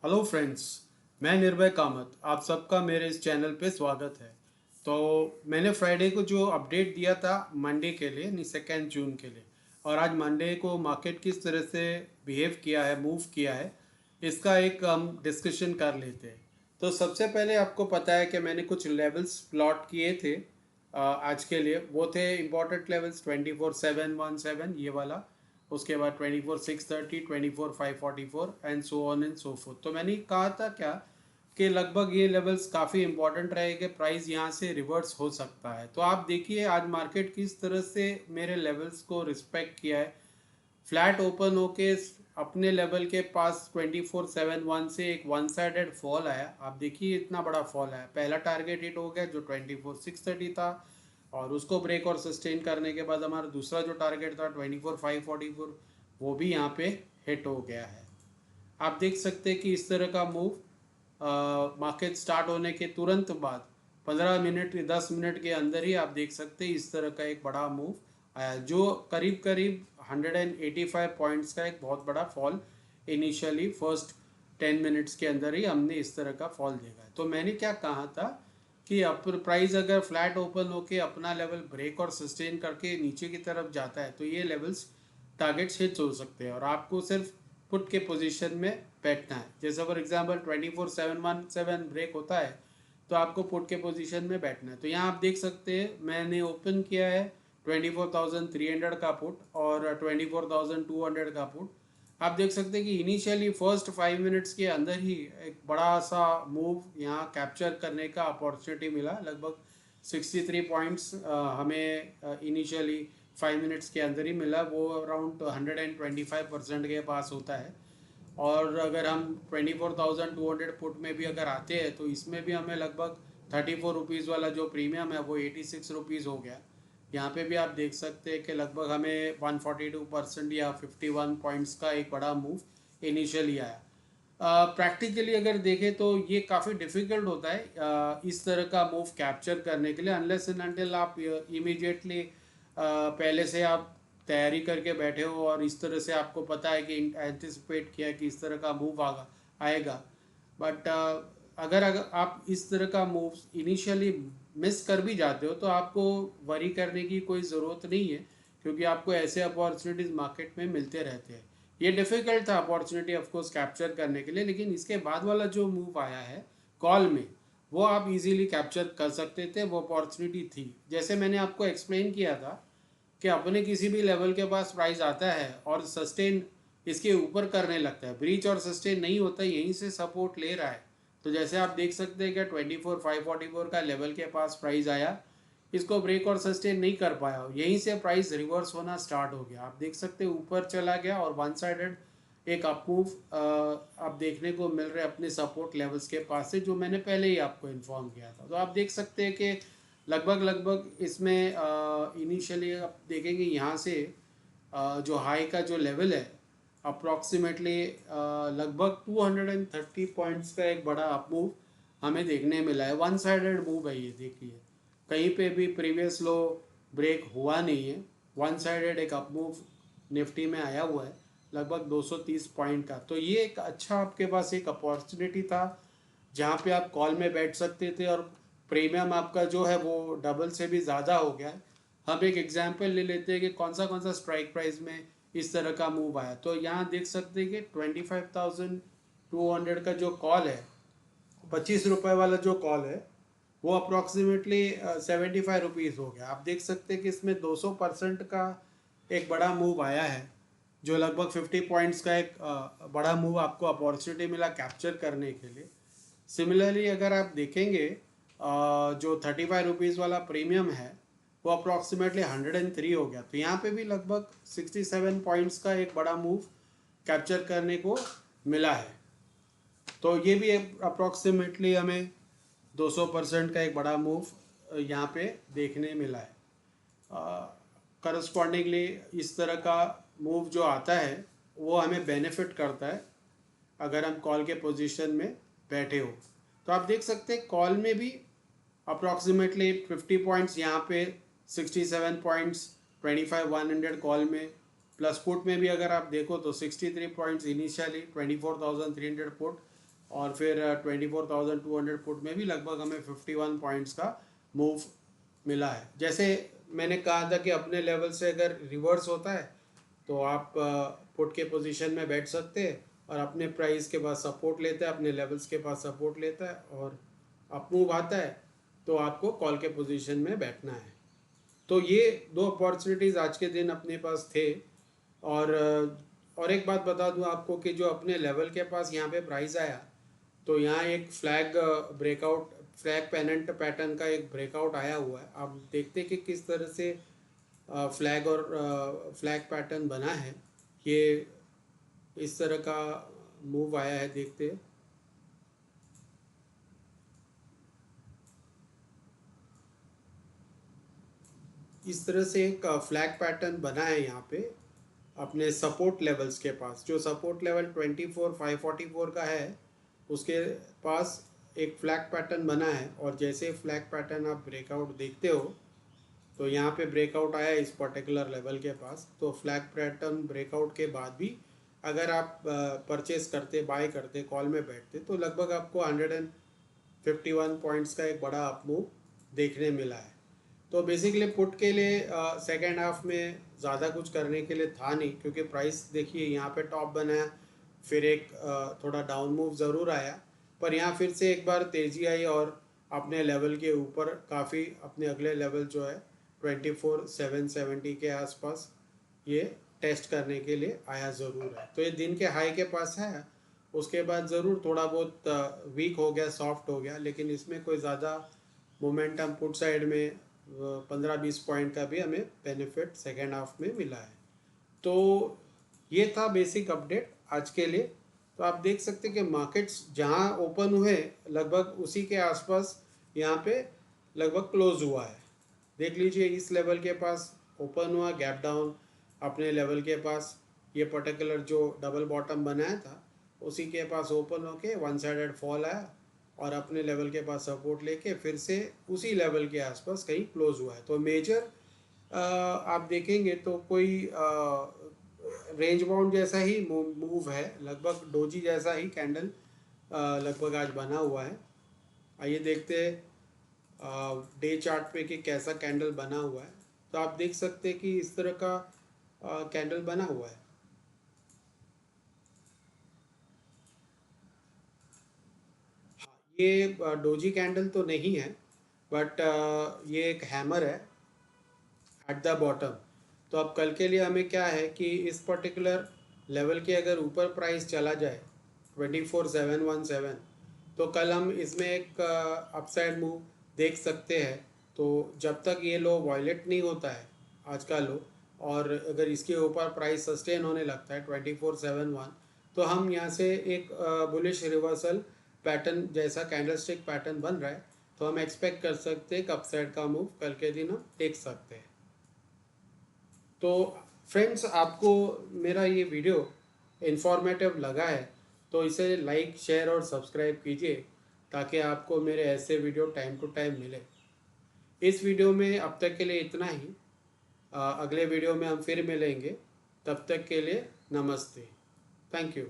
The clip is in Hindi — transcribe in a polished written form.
हेलो फ्रेंड्स, मैं निर्भय कामत आप सबका मेरे इस चैनल पे स्वागत है। तो मैंने फ्राइडे को जो अपडेट दिया था मंडे के लिए, नहीं 2 जून के लिए, और आज मंडे को मार्केट किस तरह से बिहेव किया है, मूव किया है, इसका एक हम डिस्कशन कर लेते हैं। तो सबसे पहले आपको पता है कि मैंने कुछ लेवल्स प्लॉट किए थे आज के लिए। वो थे इम्पोर्टेंट लेवल्स 24,717 ये वाला, उसके बाद 24,630, 24,544 and so on and so fourth. तो मैंने कहा था क्या कि लगभग ये लेवल्स काफ़ी इंपॉर्टेंट रहेंगे, प्राइस यहाँ से रिवर्स हो सकता है। तो आप देखिए आज मार्केट किस तरह से मेरे लेवल्स को रिस्पेक्ट किया है। फ्लैट ओपन होके अपने लेवल के पास 24,701 से एक वन साइडेड फॉल आया। आप देखिए इतना बड़ा फॉल आया, पहला टारगेट हिट हो गया जो 24,630 था, और उसको ब्रेक और सस्टेन करने के बाद हमारा दूसरा जो टारगेट था 24,544, वो भी यहाँ पे हिट हो गया है। आप देख सकते हैं कि इस तरह का मूव मार्केट स्टार्ट होने के तुरंत बाद 15 मिनट 10 मिनट के अंदर ही आप देख सकते हैं इस तरह का एक बड़ा मूव आया, जो करीब करीब 185 पॉइंट्स का एक बहुत बड़ा फॉल इनिशियली फर्स्ट 10 मिनट्स के अंदर ही हमने इस तरह का फॉल देखा है। तो मैंने क्या कहा था कि अपर प्राइस अगर फ्लैट ओपन होके अपना लेवल ब्रेक और सस्टेन करके नीचे की तरफ जाता है तो ये लेवल्स टारगेट्स हिट्स हो सकते हैं, और आपको सिर्फ पुट के पोजीशन में बैठना है। जैसे फॉर एग्जांपल 24,717 ब्रेक होता है तो आपको पुट के पोजीशन में बैठना है। तो यहाँ आप देख सकते हैं मैंने ओपन किया है 24,300 का पुट और 24,200 का पुट। आप देख सकते हैं कि इनिशियली फर्स्ट 5 मिनट्स के अंदर ही एक बड़ा सा मूव यहाँ कैप्चर करने का अपॉर्चुनिटी मिला। लगभग 63 पॉइंट्स हमें इनिशियली 5 मिनट्स के अंदर ही मिला। वो अराउंड 125% के पास होता है। और अगर हम 24,200 पुट में भी अगर आते हैं तो इसमें भी हमें लगभग 34 रुपीज़ वाला जो प्रीमियम है वो 86 रुपीज़ हो गया। यहाँ पे भी आप देख सकते हैं कि लगभग हमें 142% या 51 पॉइंट्स का एक बड़ा मूव इनिशियली आया। प्रैक्टिकली अगर देखें तो ये काफ़ी डिफ़िकल्ट होता है इस तरह का मूव कैप्चर करने के लिए, अनलेस एंड अनटिल आप इमीडिएटली पहले से आप तैयारी करके बैठे हो और इस तरह से आपको पता है कि एंटिसिपेट किया कि इस तरह का मूव आएगा। बट अगर आप इस तरह का मूव इनिशियली मिस कर भी जाते हो तो आपको वरी करने की कोई ज़रूरत नहीं है, क्योंकि आपको ऐसे अपॉर्चुनिटीज़ मार्केट में मिलते रहते हैं। ये डिफ़िकल्ट था अपॉर्चुनिटी ऑफकोर्स कैप्चर करने के लिए, लेकिन इसके बाद वाला जो मूव आया है कॉल में, वो आप इजीली कैप्चर कर सकते थे। वो अपॉर्चुनिटी थी, जैसे मैंने आपको एक्सप्लेन किया था कि अपने किसी भी लेवल के पास प्राइस आता है और सस्टेन इसके ऊपर करने लगता है, ब्रीच और सस्टेन नहीं होता, यहीं से सपोर्ट ले रहा है। तो जैसे आप देख सकते हैं कि 24,544 का लेवल के पास प्राइस आया, इसको ब्रेक और सस्टेन नहीं कर पाया, यहीं से प्राइस रिवर्स होना स्टार्ट हो गया। आप देख सकते हैं ऊपर चला गया और वन साइडेड एक अप मूव आप देखने को मिल रहे अपने सपोर्ट लेवल्स के पास से, जो मैंने पहले ही आपको इन्फॉर्म किया था। तो आप देख सकते हैं कि लगभग लगभग इसमें इनिशियली आप देखेंगे यहाँ से जो हाई का जो लेवल है अप्रॉक्सीमेटली लगभग 230 पॉइंट्स का एक बड़ा अप मूव हमें देखने मिला है। वन साइडेड मूव है ये, देखिए कहीं पे भी प्रीवियस लो ब्रेक हुआ नहीं है। वन साइडेड एक अप मूव निफ्टी में आया हुआ है लगभग 230 पॉइंट का। तो ये एक अच्छा आपके पास एक अपॉर्चुनिटी था जहाँ पे आप कॉल में बैठ सकते थे, और प्रीमियम आपका जो है वो डबल से भी ज़्यादा हो गया है। हम एक एग्जांपल ले लेते हैं कि कौन सा स्ट्राइक प्राइस में इस तरह का मूव आया। तो यहाँ देख सकते हैं कि 25,200 का जो कॉल है, 25 रुपये वाला जो कॉल है, वो अप्रॉक्सीमेटली 75 रुपीज़ हो गया। आप देख सकते हैं कि इसमें 200% का एक बड़ा मूव आया है, जो लगभग 50 पॉइंट्स का एक बड़ा मूव आपको अपॉर्चुनिटी मिला कैप्चर करने के लिए। सिमिलरली अगर आप देखेंगे जो 35 रुपीज़ वाला प्रीमियम है वो अप्रॉक्सीमेटली 103 हो गया। तो यहाँ पे भी लगभग 67 पॉइंट्स का एक बड़ा मूव कैप्चर करने को मिला है। तो ये भी अप्रॉक्सीमेटली हमें 200% का एक बड़ा मूव यहाँ पे देखने मिला है। करस्पॉन्डिंगली इस तरह का मूव जो आता है वो हमें बेनिफिट करता है अगर हम कॉल के पोजीशन में बैठे हो। तो आप देख सकते हैं कॉल में भी अप्रॉक्सीमेटली 50 पॉइंट्स यहाँ पे, 67 पॉइंट्स 25,100 कॉल में, प्लस पुट में भी अगर आप देखो तो 63 पॉइंट्स इनिशियली 24,300 पुट, और फिर 24,200 पुट में भी लगभग हमें 51 पॉइंट्स का मूव मिला है। जैसे मैंने कहा था कि अपने लेवल से अगर रिवर्स होता है तो आप पुट के पोजीशन में बैठ सकते हैं और अपने प्राइस के पास सपोर्ट लेता है, अपने लेवल्स के पास सपोर्ट लेता है, और अप मूव आता है तो आपको कॉल के पोजीशन में बैठना है। तो ये दो अपॉर्चुनिटीज़ आज के दिन अपने पास थे। और एक बात बता दूं आपको कि जो अपने लेवल के पास यहाँ पे प्राइस आया, तो यहाँ एक flag breakout, flag pennant pattern का एक ब्रेकआउट आया हुआ है। आप देखते हैं कि किस तरह से फ्लैग और फ्लैग पैटर्न बना है। ये इस तरह का मूव आया है, देखते हैं। इस तरह से एक फ्लैग पैटर्न बना है यहाँ पे अपने सपोर्ट लेवल्स के पास। जो सपोर्ट लेवल 24,544 का है उसके पास एक फ्लैग पैटर्न बना है, और जैसे फ्लैग पैटर्न आप ब्रेकआउट देखते हो तो यहाँ पे ब्रेकआउट आया इस पर्टिकुलर लेवल के पास। तो फ्लैग पैटर्न ब्रेकआउट के बाद भी अगर आप परचेस करते, बाय करते, कॉल में बैठते, तो लगभग आपको 151 पॉइंट्स का एक बड़ा अप मूव देखने मिला है। तो बेसिकली पुट के लिए सेकेंड हाफ में ज़्यादा कुछ करने के लिए था नहीं, क्योंकि प्राइस देखिए यहाँ पे टॉप बनाया, फिर एक थोड़ा डाउन मूव ज़रूर आया, पर यहाँ फिर से एक बार तेज़ी आई और अपने लेवल के ऊपर काफ़ी, अपने अगले लेवल जो है 24,770 के आसपास ये टेस्ट करने के लिए आया ज़रूर है। तो ये दिन के हाई के पास है, उसके बाद ज़रूर थोड़ा बहुत वीक हो गया, सॉफ्ट हो गया, लेकिन इसमें कोई ज़्यादा मोमेंटम पुट साइड में 15-20 पॉइंट का भी हमें बेनिफिट सेकेंड हाफ में मिला है। तो ये था बेसिक अपडेट आज के लिए। तो आप देख सकते हैं कि मार्केट्स जहां ओपन हुए लगभग उसी के आसपास यहाँ पे लगभग क्लोज हुआ है। देख लीजिए, इस लेवल के पास ओपन हुआ, गैप डाउन अपने लेवल के पास, ये पर्टिकुलर जो डबल बॉटम बनाया था उसी के पास ओपन होके वन साइडेड फॉल आया और अपने लेवल के पास सपोर्ट लेके फिर से उसी लेवल के आसपास कहीं क्लोज हुआ है। तो मेजर आप देखेंगे तो कोई रेंज बाउंड जैसा ही मूव है, लगभग डोजी जैसा ही कैंडल लगभग आज बना हुआ है। आइए देखते हैं डे चार्ट पे कि कैसा कैंडल बना हुआ है। तो आप देख सकते हैं कि इस तरह का कैंडल बना हुआ है। ये डोजी कैंडल तो नहीं है, बट ये एक हैमर है एट द बॉटम। तो अब कल के लिए हमें क्या है कि इस पर्टिकुलर लेवल के अगर ऊपर प्राइस चला जाए 24,717, तो कल हम इसमें एक अपसाइड मूव देख सकते हैं। तो जब तक ये लो वायलेट नहीं होता है आज का लो, और अगर इसके ऊपर प्राइस सस्टेन होने लगता है 24,771, तो हम यहाँ से एक बुलिश रिवर्सल पैटर्न जैसा कैंडलस्टिक पैटर्न बन रहा है, तो हम एक्सपेक्ट कर सकते हैं कि अपसाइड का मूव कल के दिन हम देख सकते हैं। तो फ्रेंड्स, आपको मेरा ये वीडियो इन्फॉर्मेटिव लगा है तो इसे लाइक, शेयर और सब्सक्राइब कीजिए, ताकि आपको मेरे ऐसे वीडियो टाइम टू टाइम मिले। इस वीडियो में अब तक के लिए इतना ही। अगले वीडियो में हम फिर मिलेंगे। तब तक के लिए नमस्ते। Thank you.